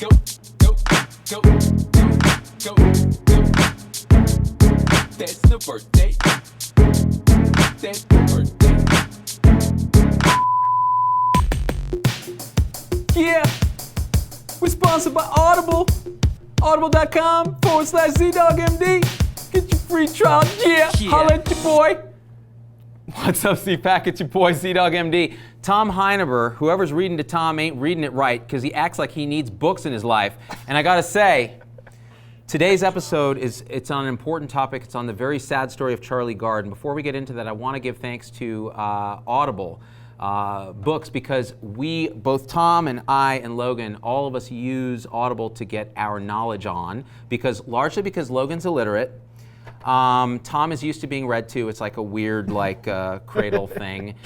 go, go, go, go, go, go. That's the birthday. That's the birthday. Yeah, we're sponsored by Audible. Audible.com/ZDogMD. Get your free trial. Yeah. Holla at your boy. What's up, CPAC? It's your boy, ZDogMD. Tom Heineber, whoever's reading to Tom ain't reading it right because he acts like he needs books in his life. And I gotta say, today's episode it's on an important topic. It's on the very sad story of Charlie Gard. And before we get into that, I want to give thanks to Audible books because we, both Tom and I and Logan, all of us use Audible to get our knowledge on largely because Logan's illiterate. Tom is used to being read to. It's like a weird cradle thing.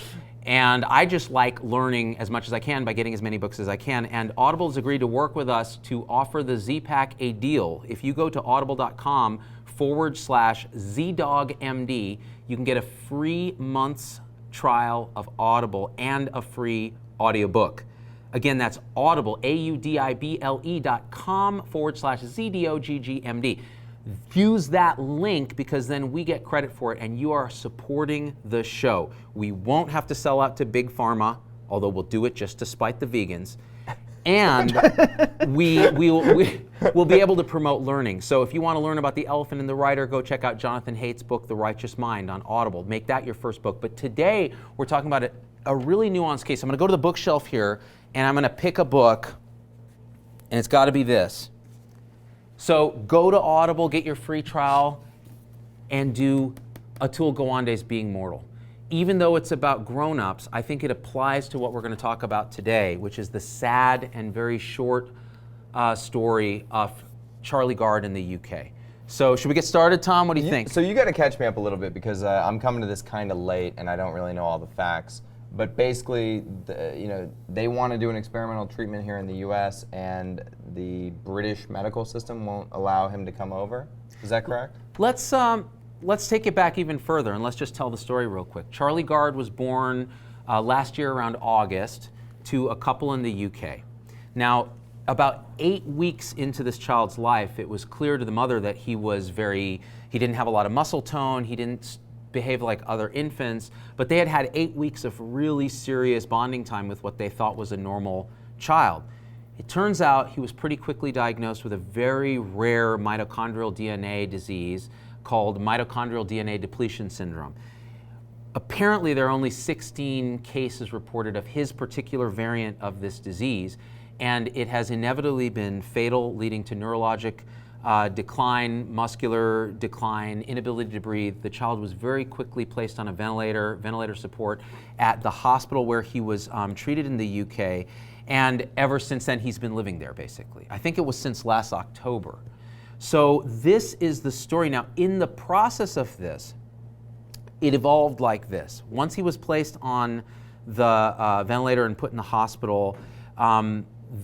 And I just like learning as much as I can by getting as many books as I can. And Audible has agreed to work with us to offer the Z-Pack a deal. If you go to audible.com/ZDogMD, you can get a free month's trial of Audible and a free audiobook. Again, that's Audible, audible.com/ZDOGGMD. Use that link because then we get credit for it and you are supporting the show. We won't have to sell out to Big Pharma, although we'll do it just to spite the vegans. And we'll be able to promote learning. So if you want to learn about the elephant and the rider, go check out Jonathan Haidt's book, The Righteous Mind, on Audible. Make that your first book. But today we're talking about a really nuanced case. I'm going to go to the bookshelf here and I'm going to pick a book, and it's got to be this. So go to Audible, get your free trial, and do Atul Gawande's Being Mortal. Even though it's about grown-ups, I think it applies to what we're going to talk about today, which is the sad and very short story of Charlie Gard in the UK. So should we get started, Tom? What do you think? So you got to catch me up a little bit because I'm coming to this kind of late and I don't really know all the facts. But basically, they want to do an experimental treatment here in the U.S. and the British medical system won't allow him to come over. Is that correct? Let's take it back even further and let's just tell the story real quick. Charlie Gard was born last year around August to a couple in the UK. Now, about 8 weeks into this child's life, it was clear to the mother that he didn't have a lot of muscle tone, he didn't behave like other infants, but they had had 8 weeks of really serious bonding time with what they thought was a normal child. It turns out he was pretty quickly diagnosed with a very rare mitochondrial DNA disease called mitochondrial DNA depletion syndrome. Apparently, there are only 16 cases reported of his particular variant of this disease, and it has inevitably been fatal, leading to neurologic decline, muscular decline, inability to breathe. The child was very quickly placed on a ventilator support at the hospital where he was treated in the UK. And ever since then, he's been living there, basically. I think it was since last October. So this is the story. Now, in the process of this, it evolved like this. Once he was placed on the ventilator and put in the hospital,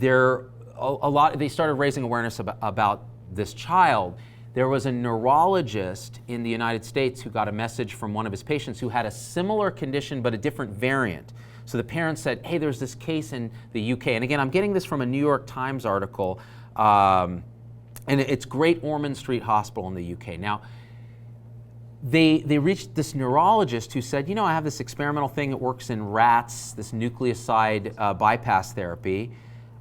they started raising awareness about this child. There was a neurologist in the United States who got a message from one of his patients who had a similar condition but a different variant. So the parents said, hey, there's this case in the UK. And again, I'm getting this from a New York Times article, and it's Great Ormond Street Hospital in the UK. Now, they reached this neurologist who said, I have this experimental thing that works in rats, this nucleoside bypass therapy.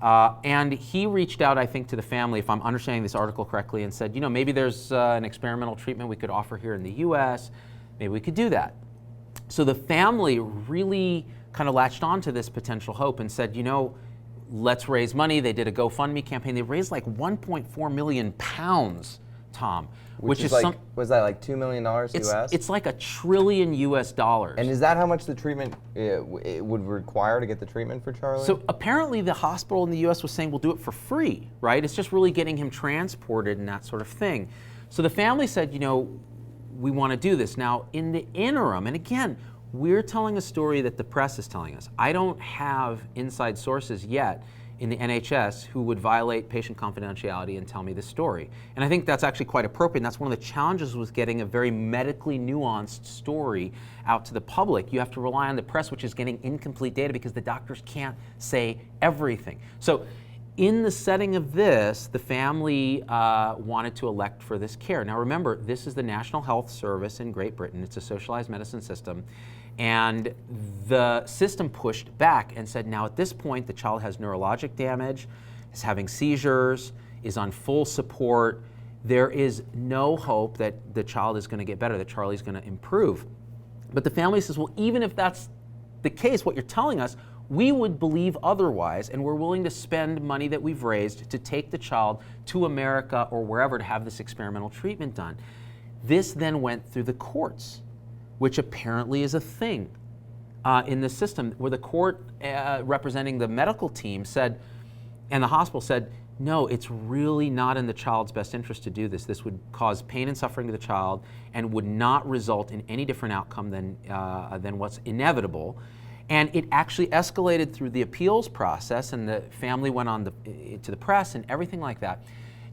And he reached out, I think, to the family, if I'm understanding this article correctly, and said, maybe there's an experimental treatment we could offer here in the US. Maybe we could do that. So the family really kind of latched on to this potential hope and said, let's raise money. They did a GoFundMe campaign. They raised like 1.4 million pounds, Tom. Which is like, was that like $2 million US? It's like $1 trillion US. And is that how much the treatment it would require to get the treatment for Charlie? So apparently the hospital in the US was saying we'll do it for free, right? It's just really getting him transported and that sort of thing. So the family said, we want to do this. Now, in the interim, and again, we're telling a story that the press is telling us. I don't have inside sources yet in the NHS who would violate patient confidentiality and tell me this story. And I think that's actually quite appropriate. And that's one of the challenges with getting a very medically nuanced story out to the public. You have to rely on the press, which is getting incomplete data because the doctors can't say everything. So in the setting of this, the family wanted to elect for this care. Now remember, this is the National Health Service in Great Britain. It's a socialized medicine system. And the system pushed back and said, now at this point, the child has neurologic damage, is having seizures, is on full support. There is no hope that the child is going to get better, that Charlie's going to improve. But the family says, well, even if that's the case, what you're telling us, we would believe otherwise, and we're willing to spend money that we've raised to take the child to America or wherever to have this experimental treatment done. This then went through the courts, which apparently is a thing in the system, where the court representing the medical team said, and the hospital said, no, it's really not in the child's best interest to do this. This would cause pain and suffering to the child and would not result in any different outcome than what's inevitable. And it actually escalated through the appeals process, and the family went on to the press and everything like that,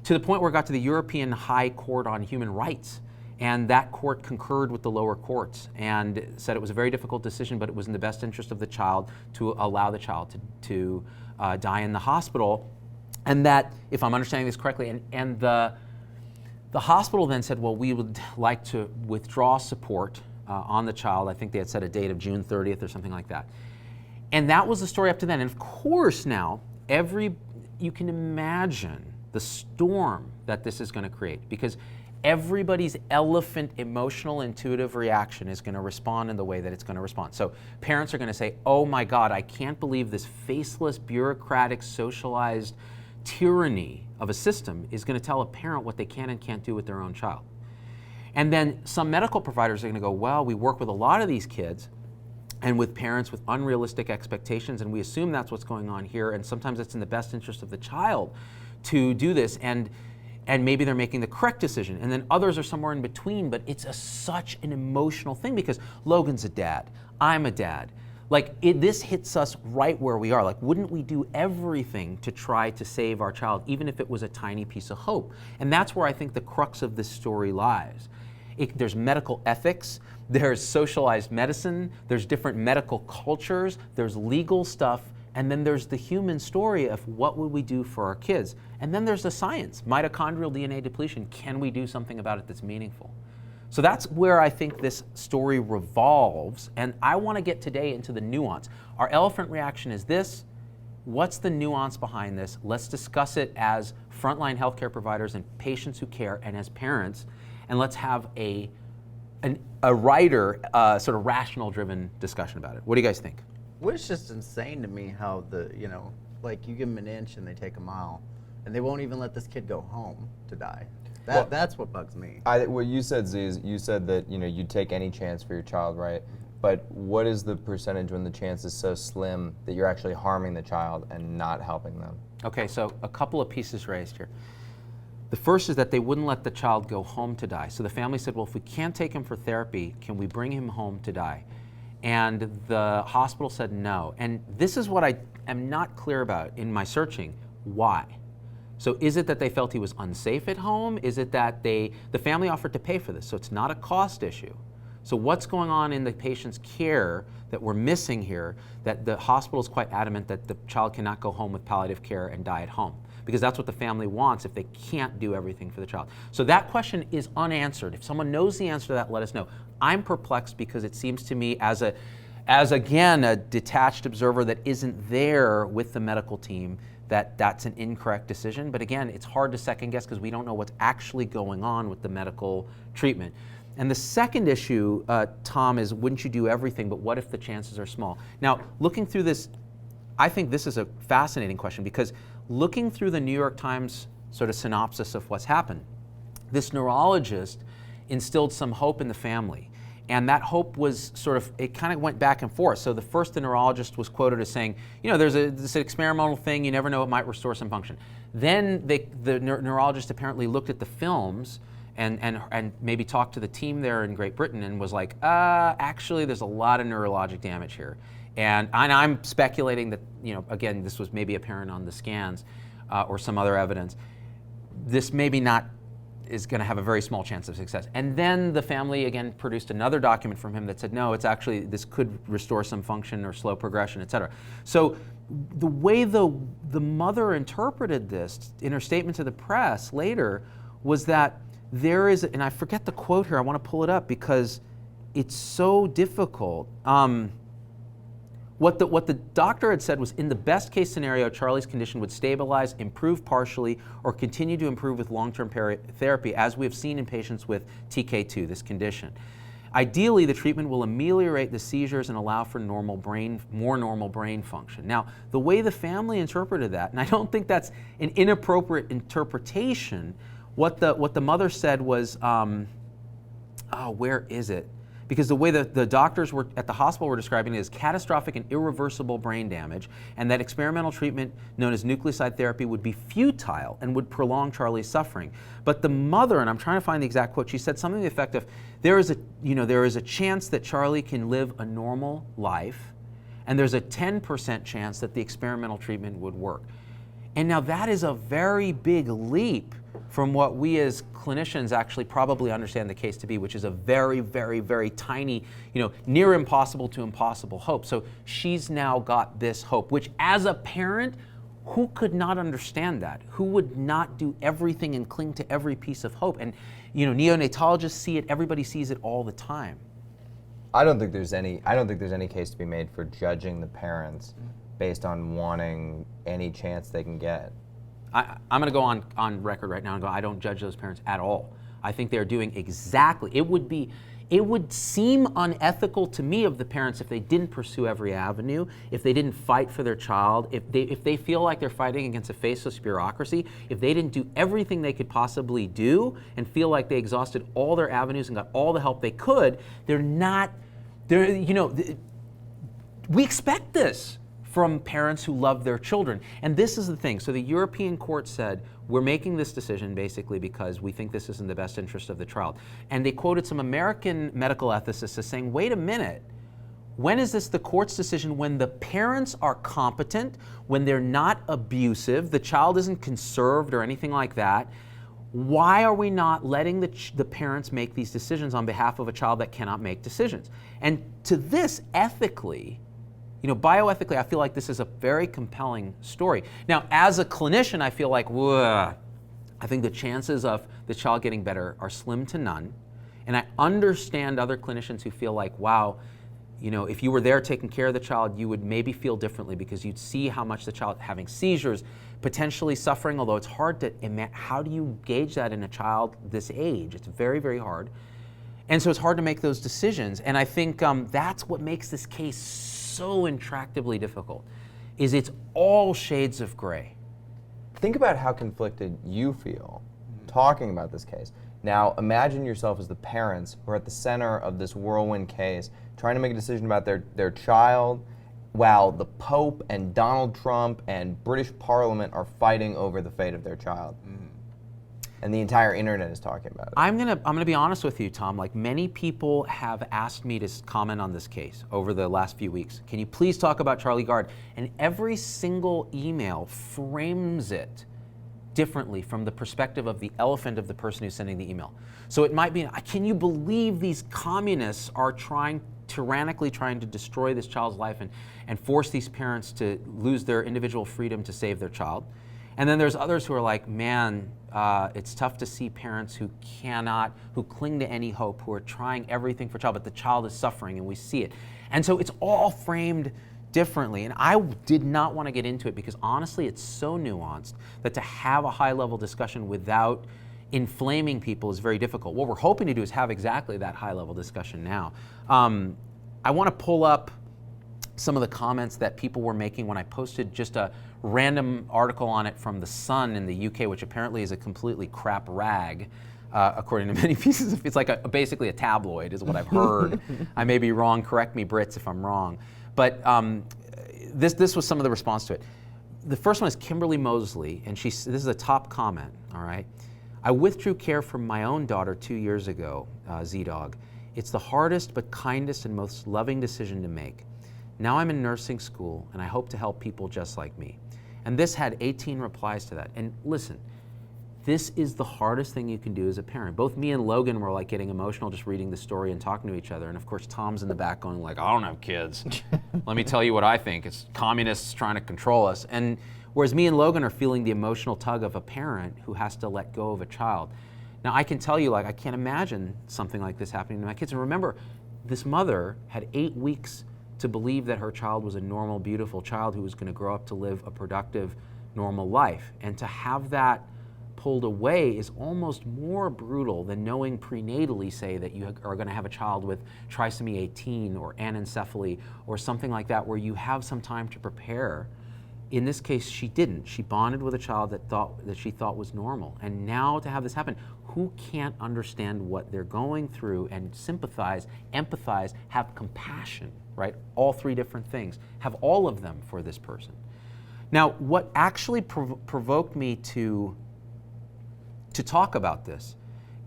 to the point where it got to the European High Court on Human Rights. And that court concurred with the lower courts and said it was a very difficult decision, but it was in the best interest of the child to allow the child to die in the hospital. And that, if I'm understanding this correctly, and the hospital then said, well, we would like to withdraw support on the child. I think they had set a date of June 30th or something like that. And that was the story up to then. And of course now, you can imagine the storm that this is going to create, because everybody's elephant emotional intuitive reaction is going to respond in the way that it's going to respond. So parents are going to say, oh my God, I can't believe this faceless, bureaucratic, socialized tyranny of a system is going to tell a parent what they can and can't do with their own child. And then some medical providers are going to go, well, we work with a lot of these kids and with parents with unrealistic expectations, and we assume that's what's going on here, and sometimes it's in the best interest of the child to do this, and maybe they're making the correct decision. And then others are somewhere in between, but it's such an emotional thing, because Logan's a dad, I'm a dad. Like, this hits us right where we are. Like, wouldn't we do everything to try to save our child, even if it was a tiny piece of hope? And that's where I think the crux of this story lies. There's medical ethics, there's socialized medicine, there's different medical cultures, there's legal stuff, and then there's the human story of what would we do for our kids. And then there's the science, mitochondrial DNA depletion. Can we do something about it that's meaningful? So that's where I think this story revolves, and I want to get today into the nuance. Our elephant reaction is this. What's the nuance behind this? Let's discuss it as frontline healthcare providers and patients who care, and as parents, and let's have a writer, sort of rational-driven discussion about it. What do you guys think? Well, it's just insane to me how like you give them an inch and they take a mile, and they won't even let this kid go home to die. That's what bugs me. What you said, Z, is you said that you'd take any chance for your child, right? But what is the percentage when the chance is so slim that you're actually harming the child and not helping them? Okay, so a couple of pieces raised here. The first is that they wouldn't let the child go home to die. So the family said, well, if we can't take him for therapy, can we bring him home to die? And the hospital said no. And this is what I am not clear about in my searching. Why? So is it that they felt he was unsafe at home? Is it that the family offered to pay for this? So it's not a cost issue. So what's going on in the patient's care that we're missing here, that the hospital is quite adamant that the child cannot go home with palliative care and die at home? Because that's what the family wants if they can't do everything for the child. So that question is unanswered. If someone knows the answer to that, let us know. I'm perplexed because it seems to me as again, a detached observer that isn't there with the medical team, that's an incorrect decision. But again, it's hard to second guess because we don't know what's actually going on with the medical treatment. And the second issue, Tom, is wouldn't you do everything, but what if the chances are small? Now, looking through this, I think this is a fascinating question, because looking through the New York Times sort of synopsis of what's happened, this neurologist instilled some hope in the family. And that hope was it kind of went back and forth. So the neurologist was quoted as saying, there's this experimental thing, you never know, it might restore some function. Then the neurologist apparently looked at the films and maybe talked to the team there in Great Britain and was like, actually there's a lot of neurologic damage here. And I'm speculating that, again, this was maybe apparent on the scans or some other evidence. This maybe not is going to have a very small chance of success. And then the family again produced another document from him that said, no, it's actually, this could restore some function or slow progression, et cetera. So the way the mother interpreted this in her statement to the press later was that there is, and I forget the quote here, I want to pull it up because it's so difficult. What the doctor had said was, in the best case scenario, Charlie's condition would stabilize, improve partially, or continue to improve with long-term therapy, as we have seen in patients with TK2, this condition. Ideally, the treatment will ameliorate the seizures and allow for more normal brain function. Now, the way the family interpreted that, and I don't think that's an inappropriate interpretation, what the mother said was, where is it? Because the way the doctors were at the hospital were describing it as catastrophic and irreversible brain damage, and that experimental treatment known as nucleoside therapy would be futile and would prolong Charlie's suffering. But the mother, and I'm trying to find the exact quote, she said something to the effect of, there is a chance that Charlie can live a normal life, and there's a 10% chance that the experimental treatment would work. And now that is a very big leap from what we as clinicians actually probably understand the case to be, which is a very, very, very tiny, near impossible to impossible hope. So she's now got this hope, which as a parent, who could not understand that? Who would not do everything and cling to every piece of hope? And neonatologists see it, everybody sees it all the time. I don't think there's any case to be made for judging the parents based on wanting any chance they can get. I'm going to go on record right now and go, I don't judge those parents at all. I think they're doing exactly, it would seem unethical to me of the parents if they didn't pursue every avenue, if they didn't fight for their child, if they feel like they're fighting against a faceless bureaucracy, if they didn't do everything they could possibly do and feel like they exhausted all their avenues and got all the help they could, we expect this from parents who love their children. And this is the thing. So the European court said, we're making this decision basically because we think this is in the best interest of the child. And they quoted some American medical ethicists as saying, wait a minute, when is this the court's decision? When the parents are competent, when they're not abusive, the child isn't conserved or anything like that. Why are we not letting the parents make these decisions on behalf of a child that cannot make decisions? And to this, ethically, bioethically, I feel like this is a very compelling story. Now, as a clinician, I feel like, I think the chances of the child getting better are slim to none. And I understand other clinicians who feel like, wow, if you were there taking care of the child, you would maybe feel differently because you'd see how much the child having seizures, potentially suffering, although it's hard to imagine. How do you gauge that in a child this age? It's very, very hard. And so it's hard to make those decisions. And I think that's what makes this case so intractably difficult, is it's all shades of gray. Think about how conflicted you feel talking about this case. Now, imagine yourself as the parents who are at the center of this whirlwind case, trying to make a decision about their child, while the Pope and Donald Trump and British Parliament are fighting over the fate of their child. And the entire internet is talking about it. I'm gonna be honest with you, Tom. Like, many people have asked me to comment on this case over the last few weeks. Can you please talk about Charlie Gard? And every single email frames it differently from the perspective of the elephant of the person who's sending the email. So it might be, can you believe these communists are tyrannically trying to destroy this child's life and force these parents to lose their individual freedom to save their child? And then there's others who are like, man, it's tough to see parents who cling to any hope, who are trying everything for child, but the child is suffering and we see it. And so it's all framed differently. And I did not want to get into it because honestly, it's so nuanced that to have a high-level discussion without inflaming people is very difficult. What we're hoping to do is have exactly that high-level discussion now. I want to pull up some of the comments that people were making when I posted just a random article on it from The Sun in the UK, which apparently is a completely crap rag, according to many pieces. It's like basically a tabloid is what I've heard. I may be wrong, correct me Brits if I'm wrong. But this was some of the response to it. The first one is Kimberly Mosley, and this is a top comment, all right? I withdrew care from my own daughter 2 years ago, Z-Dog. It's the hardest but kindest and most loving decision to make. Now I'm in nursing school, and I hope to help people just like me. And this had 18 replies to that. And listen, this is the hardest thing you can do as a parent. Both me and Logan were like getting emotional just reading the story and talking to each other. And of course, Tom's in the back going like, I don't have kids. Let me tell you what I think. It's communists trying to control us. And whereas me and Logan are feeling the emotional tug of a parent who has to let go of a child. Now I can tell you, like, I can't imagine something like this happening to my kids. And remember, this mother had 8 weeks to believe that her child was a normal, beautiful child who was going to grow up to live a productive, normal life. And to have that pulled away is almost more brutal than knowing prenatally, say, that you are going to have a child with trisomy 18 or anencephaly or something like that, where you have some time to prepare. In this case, she didn't. She bonded with a child that she thought was normal. And now to have this happen, who can't understand what they're going through and sympathize, empathize, have compassion, right? All 3 different things. Have all of them for this person. Now, what actually provoked me to talk about this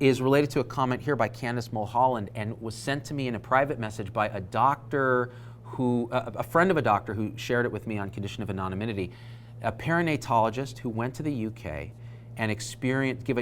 is related to a comment here by Candace Mulholland, and was sent to me in a private message by a doctor who, a friend of a doctor who shared it with me on condition of anonymity, a perinatologist who went to the UK and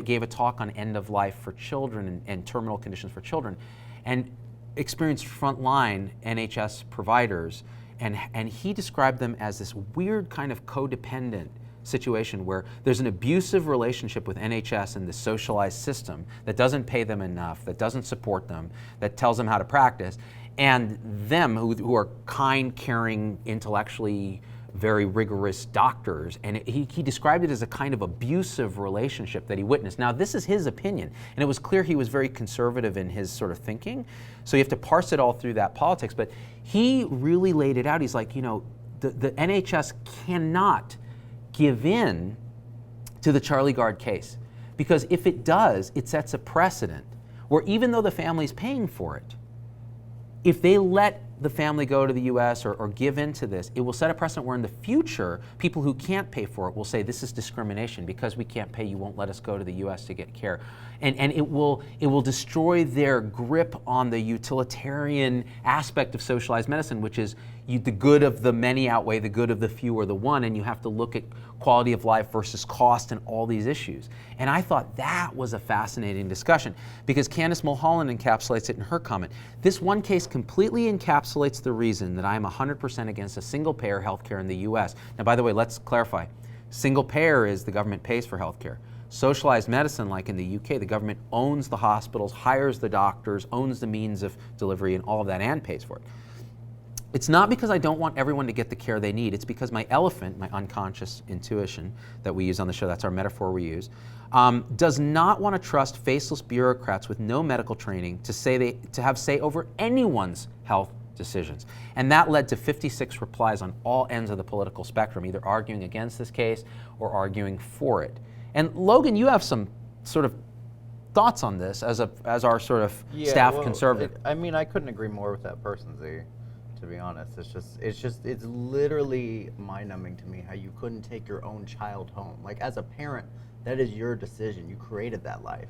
gave a talk on end of life for children and terminal conditions for children, and experienced frontline NHS providers, and he described them as this weird kind of codependent situation where there's an abusive relationship with NHS and the socialized system that doesn't pay them enough, that doesn't support them, that tells them how to practice, and them who are kind, caring, intellectually very rigorous doctors. And he described it as a kind of abusive relationship that he witnessed. Now, this is his opinion, and it was clear he was very conservative in his sort of thinking, so you have to parse it all through that politics, but he really laid it out. He's like, you know, the NHS cannot give in to the Charlie Gard case, because if it does, it sets a precedent where even though the family's paying for it, if they let the family go to the US or give in to this, it will set a precedent where in the future, people who can't pay for it will say, this is discrimination. Because we can't pay, you won't let us go to the US to get care. And it will destroy their grip on the utilitarian aspect of socialized medicine, which is the good of the many outweigh the good of the few or the one, and you have to look at quality of life versus cost and all these issues. And I thought that was a fascinating discussion, because Candace Mulholland encapsulates it in her comment. This one case completely encapsulates the reason that I am 100% against a single-payer healthcare in the US. Now, by the way, let's clarify. Single-payer is the government pays for healthcare. Socialized medicine, like in the UK, the government owns the hospitals, hires the doctors, owns the means of delivery and all of that, and pays for it. It's not because I don't want everyone to get the care they need. It's because my elephant, my unconscious intuition that we use on the show, that's our metaphor we use, does not want to trust faceless bureaucrats with no medical training to have say over anyone's health decisions. And that led to 56 replies on all ends of the political spectrum, either arguing against this case or arguing for it. And Logan, you have some sort of thoughts on this as our sort of staff conservative. I mean, I couldn't agree more with that person, Z. To be honest, it's literally mind-numbing to me how you couldn't take your own child home. Like, as a parent, that is your decision. You created that life.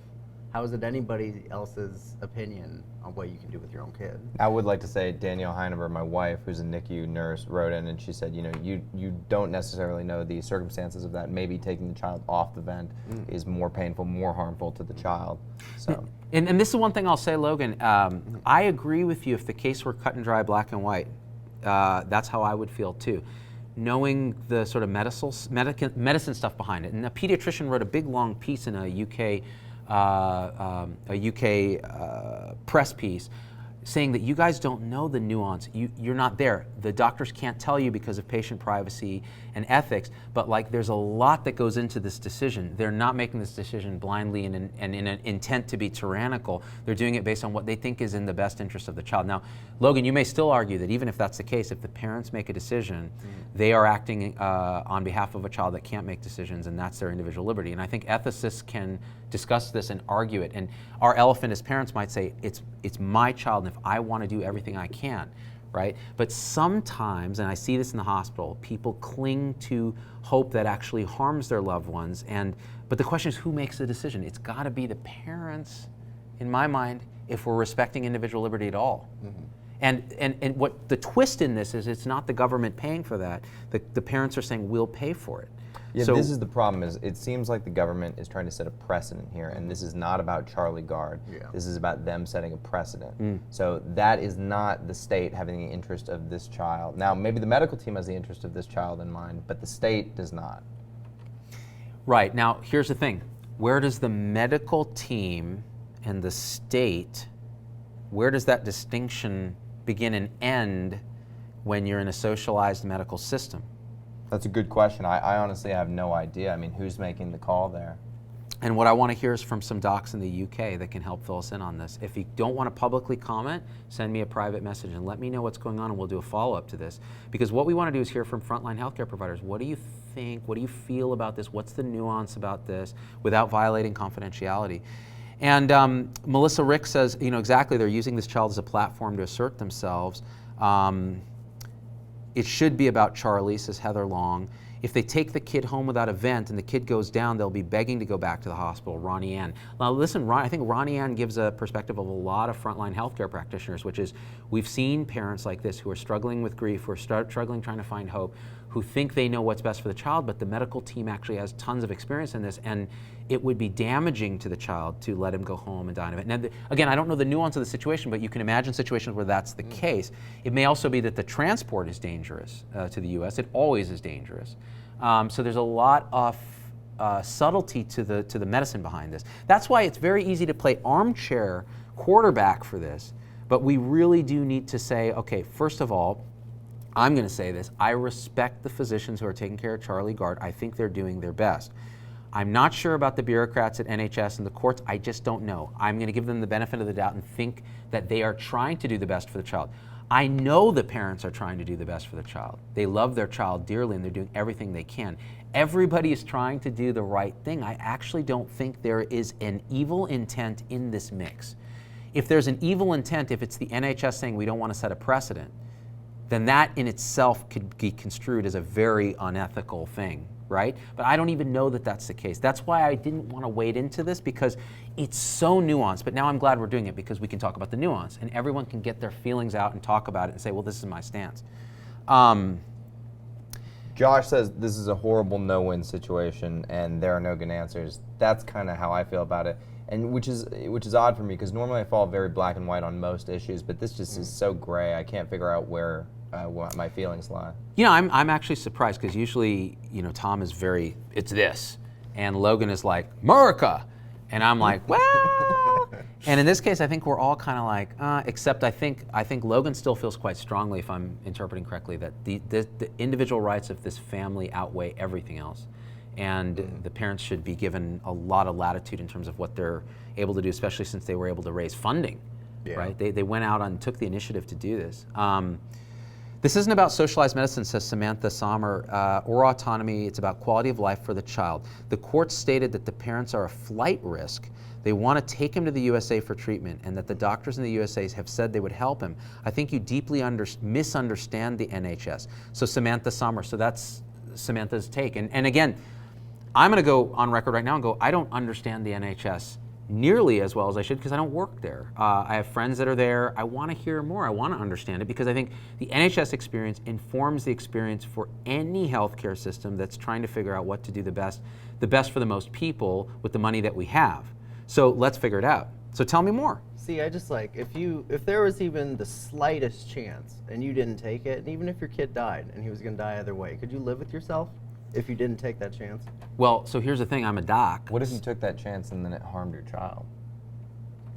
How is it anybody else's opinion on what you can do with your own kid? I would like to say Danielle Heineber, my wife, who's a NICU nurse, wrote in and she said, you know, you don't necessarily know the circumstances of that. Maybe taking the child off the vent is more painful, more harmful to the child. So. And this is one thing I'll say, Logan. I agree with you if the case were cut and dry, black and white. That's how I would feel too. Knowing the sort of medicine stuff behind it. And a pediatrician wrote a big long piece in a UK press piece saying that you guys don't know the nuance. You're not there. The doctors can't tell you because of patient privacy and ethics, but like there's a lot that goes into this decision. They're not making this decision blindly and in an intent to be tyrannical. They're doing it based on what they think is in the best interest of the child. Now, Logan, you may still argue that even if that's the case, if the parents make a decision, they are acting on behalf of a child that can't make decisions, and that's their individual liberty. And I think ethicists can discuss this and argue it. And our elephant as parents might say, it's my child, and if I want to do everything I can, right? But sometimes, and I see this in the hospital, people cling to hope that actually harms their loved ones. But the question is, who makes the decision? It's got to be the parents, in my mind, if we're respecting individual liberty at all. And what the twist in this is, it's not the government paying for that. The parents are saying, we'll pay for it. Yeah, So this is the problem. Is it seems like the government is trying to set a precedent here, and this is not about Charlie Gard. Yeah. This is about them setting a precedent. So that is not the state having the interest of this child. Now, maybe the medical team has the interest of this child in mind, but the state does not. Right. Now, here's the thing. Where does the medical team and the state, where does that distinction begin and end when you're in a socialized medical system? That's a good question. I honestly have no idea. I mean, who's making the call there? And what I want to hear is from some docs in the UK that can help fill us in on this. If you don't want to publicly comment, send me a private message and let me know what's going on, and we'll do a follow-up to this. Because what we want to do is hear from frontline healthcare providers. What do you think? What do you feel about this? What's the nuance about this without violating confidentiality? And Melissa Rick says, you know, exactly, they're using this child as a platform to assert themselves. It should be about Charlie, says Heather Long. If they take the kid home without a vent and the kid goes down, they'll be begging to go back to the hospital, Ronnie Ann. Now listen, I think Ronnie Ann gives a perspective of a lot of frontline healthcare practitioners, which is we've seen parents like this who are struggling with grief, who are struggling trying to find hope, who think they know what's best for the child, but the medical team actually has tons of experience in this, and it would be damaging to the child to let him go home and die in a vent. Now, again, I don't know the nuance of the situation, but you can imagine situations where that's the case. It may also be that the transport is dangerous to the U.S. It always is dangerous. So there's a lot of subtlety to the medicine behind this. That's why it's very easy to play armchair quarterback for this, but we really do need to say, okay, first of all, I'm going to say this, I respect the physicians who are taking care of Charlie Gard. I think they're doing their best. I'm not sure about the bureaucrats at NHS and the courts. I just don't know. I'm going to give them the benefit of the doubt and think that they are trying to do the best for the child. I know the parents are trying to do the best for the child. They love their child dearly and they're doing everything they can. Everybody is trying to do the right thing. I actually don't think there is an evil intent in this mix. If there's an evil intent, if it's the NHS saying we don't want to set a precedent, then that in itself could be construed as a very unethical thing, right? But I don't even know that that's the case. That's why I didn't want to wade into this, because it's so nuanced. But now I'm glad we're doing it, because we can talk about the nuance and everyone can get their feelings out and talk about it and say, well, this is my stance. Josh says this is a horrible no-win situation and there are no good answers. That's kind of how I feel about it, and which is odd for me, because normally I fall very black and white on most issues, but this just is so gray. I can't figure out where what my feelings lie. You know, I'm actually surprised, because usually, you know, Tom is very, it's this, and Logan is like, America, and I'm like, well, and in this case, I think we're all kind of like, except I think Logan still feels quite strongly, if I'm interpreting correctly, that the individual rights of this family outweigh everything else, and the parents should be given a lot of latitude in terms of what they're able to do, especially since they were able to raise funding, right? They went out and took the initiative to do this. This isn't about socialized medicine, says Samantha Sommer, or autonomy. It's about quality of life for the child. The court stated that the parents are a flight risk. They want to take him to the USA for treatment, and that the doctors in the USA have said they would help him. I think you deeply misunderstand the NHS. So Samantha Sommer, so that's Samantha's take. And again, I'm going to go on record right now and go, I don't understand the NHS nearly as well as I should, because I don't work there. I have friends that are there. I want to hear more. I want to understand it, because I think the NHS experience informs the experience for any healthcare system that's trying to figure out what to do the best for the most people with the money that we have. So let's figure it out. So tell me more. See, I just like, if there was even the slightest chance and you didn't take it, and even if your kid died and he was going to die either way, could you live with yourself if you didn't take that chance? Well, so here's the thing, I'm a doc. What if you took that chance and then it harmed your child?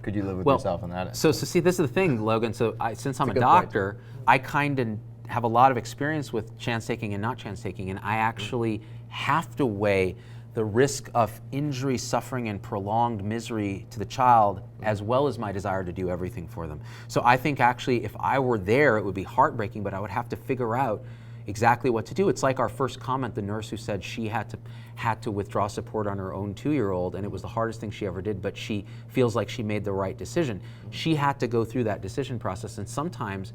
Could you live with yourself in that? So see, this is the thing, Logan. So since I'm a good doctor, I kind of have a lot of experience with chance taking and not chance taking, and I actually have to weigh the risk of injury, suffering, and prolonged misery to the child, as well as my desire to do everything for them. So I think actually, if I were there, it would be heartbreaking, but I would have to figure out exactly what to do. It's like our first comment, the nurse who said she had to withdraw support on her own 2-year-old, and it was the hardest thing she ever did, but she feels like she made the right decision. She had to go through that decision process, and sometimes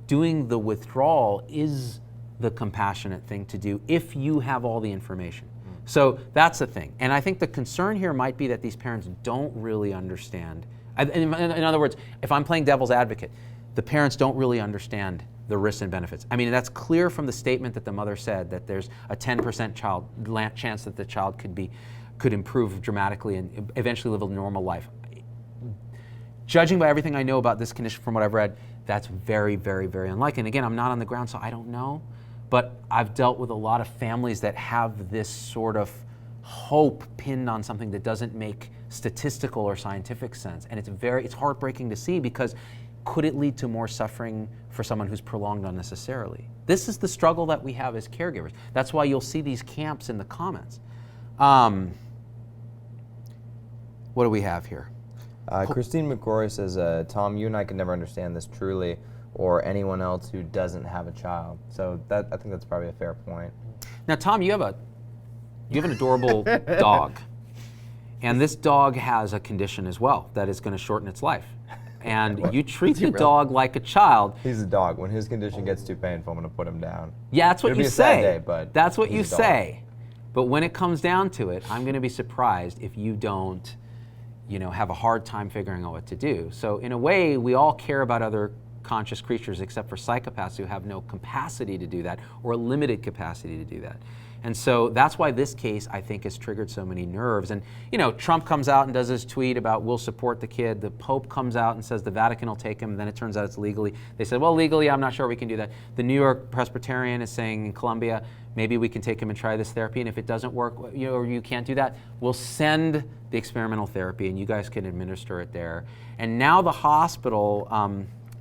doing the withdrawal is the compassionate thing to do if you have all the information. So that's the thing. And I think the concern here might be that these parents don't really understand. In other words, if I'm playing devil's advocate, the parents don't really understand the risks and benefits. I mean, that's clear from the statement that the mother said, that there's a 10% chance that the child could improve dramatically and eventually live a normal life. Judging by everything I know about this condition from what I've read, that's very, very, very unlikely. And again, I'm not on the ground, so I don't know. But I've dealt with a lot of families that have this sort of hope pinned on something that doesn't make statistical or scientific sense. And it's heartbreaking to see, because could it lead to more suffering for someone who's prolonged unnecessarily? This is the struggle that we have as caregivers. That's why you'll see these camps in the comments. What do we have here? Christine McCrory says, Tom, you and I could never understand this truly, or anyone else who doesn't have a child. So I think that's probably a fair point. Now, Tom, you have an adorable dog, and this dog has a condition as well that is going to shorten its life. And you treat the dog like a child. He's a dog. When his condition gets too painful, I'm going to put him down. Yeah, that's what It'll you be a sad say. day, but that's what you he's a dog. say. But when it comes down to it, I'm going to be surprised if you don't, have a hard time figuring out what to do. So in a way, we all care about other conscious creatures, except for psychopaths who have no capacity to do that, or a limited capacity to do that. And so that's why this case, I think, has triggered so many nerves. And, Trump comes out and does his tweet about we'll support the kid. The Pope comes out and says the Vatican will take him. And then it turns out it's legally. They said, well, legally, I'm not sure we can do that. The New York Presbyterian is saying in Columbia, maybe we can take him and try this therapy. And if it doesn't work, or you can't do that, we'll send the experimental therapy and you guys can administer it there. And now the hospital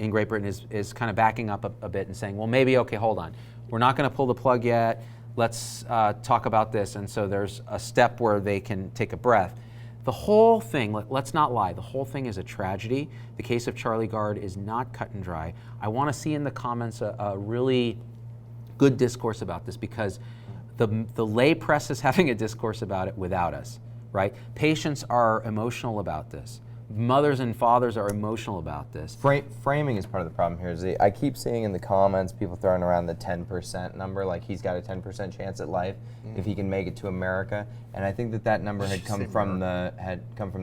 in Great Britain is kind of backing up a bit and saying, well, maybe, okay, hold on. We're not going to pull the plug yet. Let's talk about this. And so there's a step where they can take a breath. The whole thing, let's not lie, the whole thing is a tragedy. The case of Charlie Gard is not cut and dry. I want to see in the comments a really good discourse about this, because the lay press is having a discourse about it without us, right? Patients are emotional about this. Mothers and fathers are emotional about this. Framing is part of the problem here. I keep seeing in the comments people throwing around the 10% number, like he's got a 10% chance at life if he can make it to America. And I think that number had come from the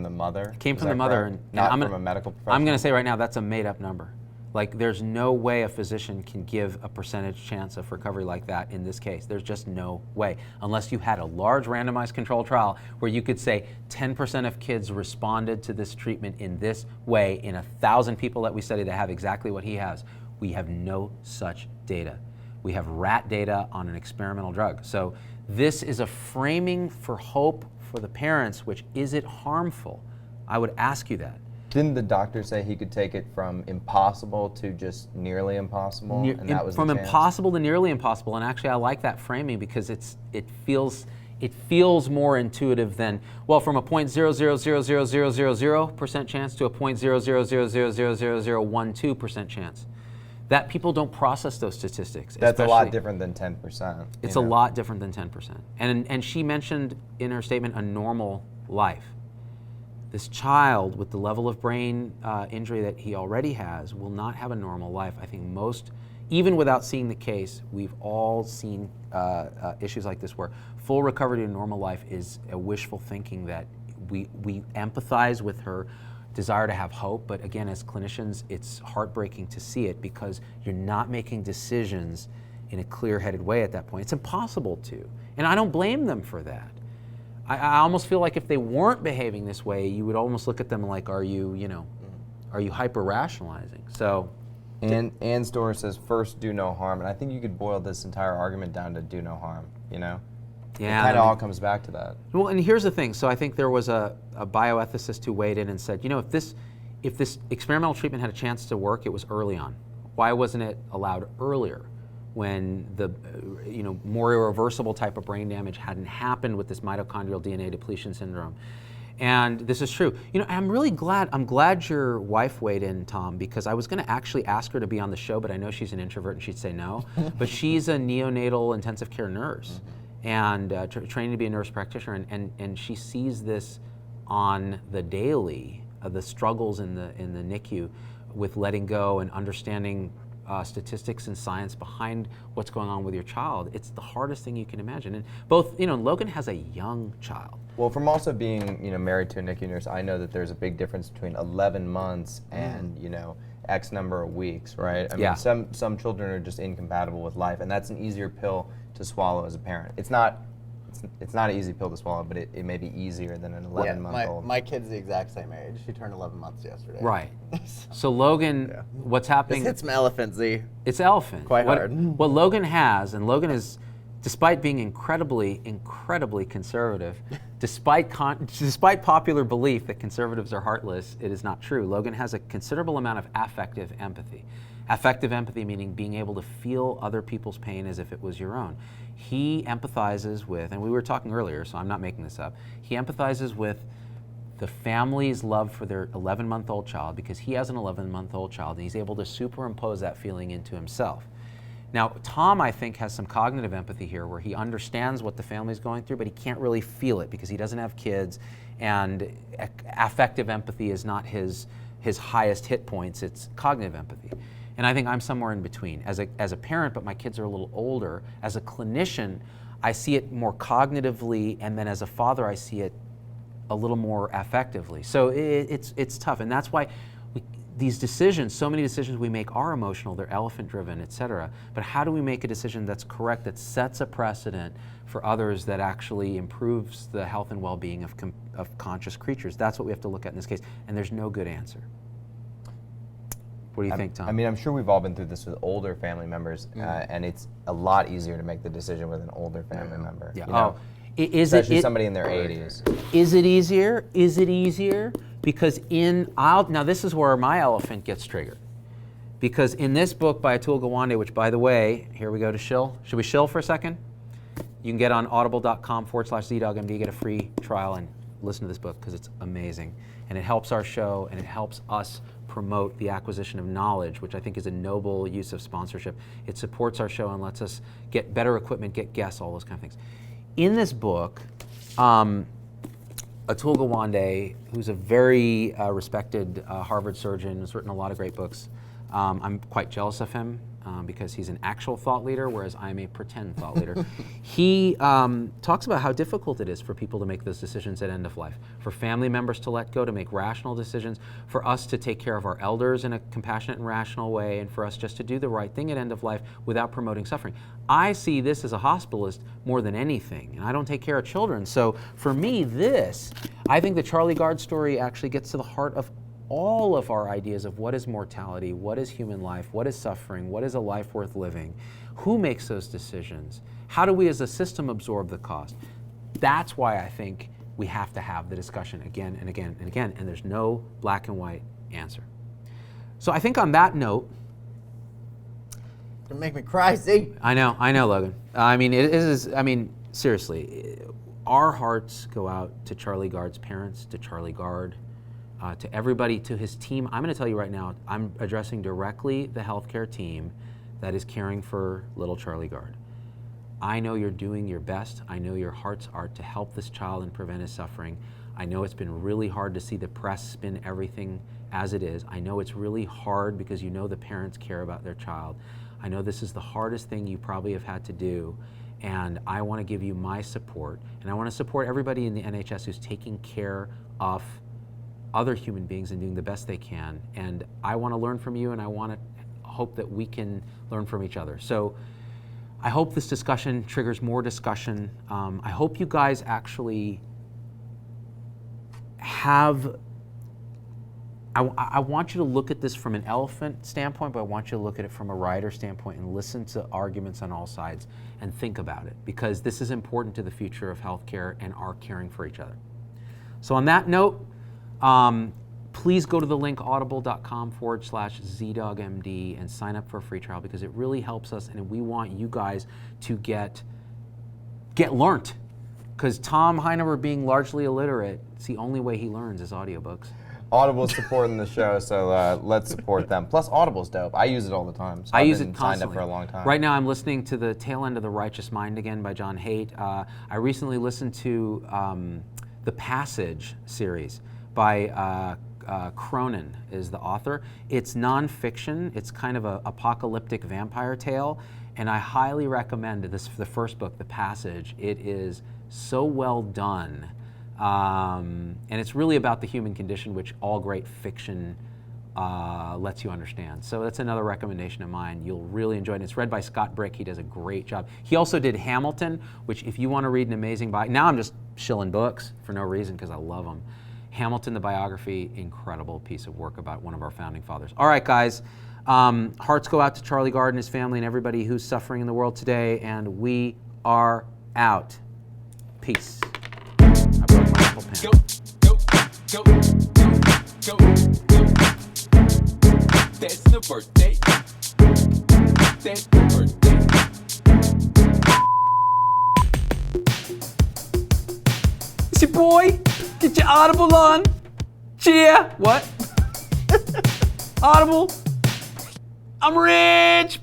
mother. Came from the mother, and not from a medical professional. I'm going to say right now that's a made-up number. Like, there's no way a physician can give a percentage chance of recovery like that in this case. There's just no way. Unless you had a large randomized control trial where you could say 10% of kids responded to this treatment in this way in 1,000 people that we study that have exactly what he has. We have no such data. We have rat data on an experimental drug. So this is a framing for hope for the parents, which, is it harmful? I would ask you that. Didn't the doctor say he could take it from impossible to just nearly impossible? And that was from the chance? impossible to nearly impossible. And actually, I like that framing, because it feels more intuitive than, well, from a 0.0000000% chance to a 0.000000012% chance. That people don't process those statistics. That's a lot different than 10%. It's a lot different than 10%. And she mentioned in her statement a normal life. This child, with the level of brain injury that he already has, will not have a normal life. I think most, even without seeing the case, we've all seen issues like this where full recovery to normal life is a wishful thinking that we empathize with her desire to have hope. But again, as clinicians, it's heartbreaking to see it, because you're not making decisions in a clear-headed way at that point. It's impossible to. And I don't blame them for that. I almost feel like if they weren't behaving this way, you would almost look at them like, are you hyper-rationalizing? So, Ann Storr says, first, do no harm. And I think you could boil this entire argument down to do no harm, Yeah, it kind of all comes back to that. Well, and here's the thing. So I think there was a bioethicist who weighed in and said, if this experimental treatment had a chance to work, it was early on. Why wasn't it allowed earlier, when the more irreversible type of brain damage hadn't happened with this mitochondrial DNA depletion syndrome? And this is true. I'm glad your wife weighed in, Tom, because I was going to actually ask her to be on the show, but I know she's an introvert and she'd say no. But she's a neonatal intensive care nurse and training to be a nurse practitioner, and she sees this on the daily, the struggles in the NICU with letting go and understanding statistics and science behind what's going on with your child, it's the hardest thing you can imagine. And both, Logan has a young child. Well, from also being, married to a NICU nurse, I know that there's a big difference between 11 months and, X number of weeks, right? I mean, some children are just incompatible with life, and that's an easier pill to swallow as a parent. It's not an easy pill to swallow, but it may be easier than an 11-month-old. My kid's the exact same age. She turned 11 months yesterday. Right. So Logan, what's happening? This hits my elephant, Z. It's elephant. Quite hard. What Logan has, and Logan is, despite being incredibly conservative, despite popular belief that conservatives are heartless, it is not true. Logan has a considerable amount of affective empathy. Affective empathy meaning being able to feel other people's pain as if it was your own. He empathizes with, and we were talking earlier, so I'm not making this up, he empathizes with the family's love for their 11-month-old child because he has an 11-month-old child and he's able to superimpose that feeling into himself. Now, Tom, I think, has some cognitive empathy here where he understands what the family's going through, but he can't really feel it because he doesn't have kids, and affective empathy is not his highest hit points, it's cognitive empathy. And I think I'm somewhere in between. As a parent, but my kids are a little older, as a clinician, I see it more cognitively, and then as a father, I see it a little more affectively. So it's tough, and that's why these decisions, so many decisions we make are emotional, they're elephant-driven, et cetera. But how do we make a decision that's correct, that sets a precedent for others, that actually improves the health and well-being of conscious creatures? That's what we have to look at in this case, and there's no good answer. What do you think, Tom? I mean, I'm sure we've all been through this with older family members, and it's a lot easier to make the decision with an older family member. Yeah. Especially somebody in their 80s. Is it easier? Is it easier? Because now this is where my elephant gets triggered. Because in this book by Atul Gawande, which, by the way, here we go to shill. Should we shill for a second? You can get on audible.com/ZDoggMD, get a free trial and listen to this book because it's amazing. And it helps our show and it helps us promote the acquisition of knowledge, which I think is a noble use of sponsorship. It supports our show and lets us get better equipment, get guests, all those kind of things. In this book, Atul Gawande, who's a very respected Harvard surgeon, has written a lot of great books. I'm quite jealous of him because he's an actual thought leader, whereas I'm a pretend thought leader. He talks about how difficult it is for people to make those decisions at end of life, for family members to let go, to make rational decisions, for us to take care of our elders in a compassionate and rational way, and for us just to do the right thing at end of life without promoting suffering. I see this as a hospitalist more than anything, and I don't take care of children. So for me, I think the Charlie Gard story actually gets to the heart of all of our ideas of what is mortality, what is human life, what is suffering, what is a life worth living, who makes those decisions, how do we as a system absorb the cost. That's why I think we have to have the discussion again and again and again, and there's no black and white answer. So I think on that note, Don't make me cry, Z. I know, Logan. Seriously, our hearts go out to Charlie Gard's parents, to Charlie Gard, to everybody, to his team. I'm going to tell you right now, I'm addressing directly the healthcare team that is caring for little Charlie Gard. I know you're doing your best. I know your hearts are to help this child and prevent his suffering. I know it's been really hard to see the press spin everything as it is. I know it's really hard because you know the parents care about their child. I know this is the hardest thing you probably have had to do, and I want to give you my support, and I want to support everybody in the NHS who's taking care of other human beings and doing the best they can. And I want to learn from you, and I want to hope that we can learn from each other. So I hope this discussion triggers more discussion. I hope you guys actually have, I want you to look at this from an elephant standpoint, but I want you to look at it from a rider standpoint and listen to arguments on all sides and think about it, because this is important to the future of healthcare and our caring for each other. So on that note, please go to the link audible.com/ZDoggMD and sign up for a free trial, because it really helps us, and we want you guys to get learnt. Because Tom Heinemer being largely illiterate, it's the only way he learns is audiobooks. Audible's supporting the show, so let's support them. Plus, Audible's dope. I use it all the time. So I I've use been it constantly. signed up for a long time. Right now, I'm listening to The Tail End of the Righteous Mind again by John Haidt. I recently listened to the Passage series by Cronin is the author. It's nonfiction. It's kind of an apocalyptic vampire tale, and I highly recommend this. The first book, The Passage. It is so well done, and it's really about the human condition, which all great fiction lets you understand. So that's another recommendation of mine. You'll really enjoy it. It's read by Scott Brick. He does a great job. He also did Hamilton, which if you want to read an amazing now I'm just shilling books for no reason because I love them. Hamilton, the biography, incredible piece of work about one of our founding fathers. All right, guys. Hearts go out to Charlie Gard and his family and everybody who's suffering in the world today, and we are out. Peace. I broke my apple pen. Go. That's the birthday. That's the birthday. It's your boy. Get your Audible on. Cheer. What? Audible. I'm rich.